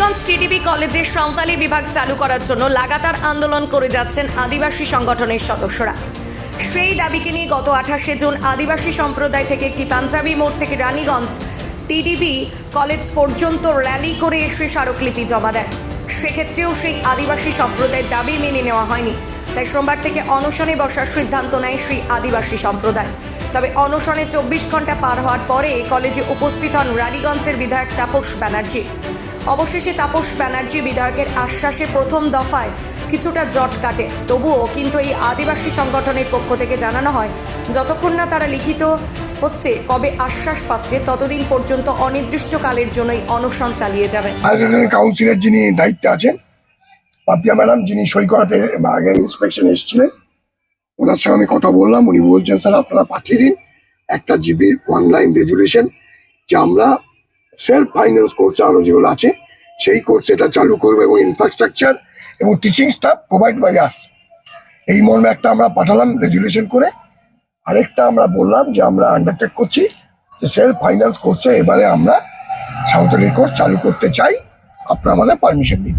Raniganj TDB কলেজে সাঁওতালি বিভাগ চালু করার জন্য লাগাতার আন্দোলন করে যাচ্ছেন আদিবাসী সংগঠনের সদস্যরা। সেই দাবিকে নিয়ে গত 28শে জুন আদিবাসী সম্প্রদায় থেকে একটি পাঞ্জাবি মোড় থেকে রানীগঞ্জ টিডিবি কলেজ পর্যন্ত র্যালি করে এসে স্মারকলিপি জমা দেয়। সেক্ষেত্রেও সেই আদিবাসী সম্প্রদায়ের দাবি মেনে নেওয়া হয়নি, তাই সোমবার থেকে অনশনে বসার সিদ্ধান্ত নেয় সেই আদিবাসী সম্প্রদায়। তবে অনশনে 24 ঘন্টা পার হওয়ার পরে কলেজে উপস্থিত হন রানীগঞ্জের বিধায়ক তাপস ব্যানার্জি। অবশেষে তাপস ব্যানার্জি বিধায়কের আশ্বাসে প্রথম দফায় কিছুটা জট কাটে। তবুও কিন্তু এই আদিবাসী সংগঠনের পক্ষ থেকে জানানো হয়, যতক্ষণ না তারা লিখিত হচ্ছে কবে আশ্বাস পাচ্ছে, ততদিন পর্যন্ত অনির্দিষ্টকালের জন্যই অনশন চালিয়ে যাবে। কাউন্সিলের যিনি দায়িত্বে আছেন পাপিয়া ম্যাডাম, যিনি সই করাতে আগে ইন্সপেকশন এসেছিলেন, ওনার সঙ্গে আমি কথা বললাম। উনি বলছেন স্যার আপনারা পাঠিয়ে দিন একটা জিবির অনলাইন রেজুলেশন, যে আমরা সেলফ ফাইন্যান্স কোর্স আরো যেগুলো আছে সেই কোর্স এটা চালু করবো এবং ইনফ্রাস্ট্রাকচার এবং teaching staff provide by us. এই মর্মে একটা আমরা পাঠালাম রেজুলেশন করে। আরেকটা আমরা বললাম যে আমরা আন্ডারটেক করছি যে সেলফ ফাইন্যান্স কোর্সে এবারে আমরা সাঁওতালি কোর্স চালু করতে চাই, আপনারা আমাদের পারমিশন দিন।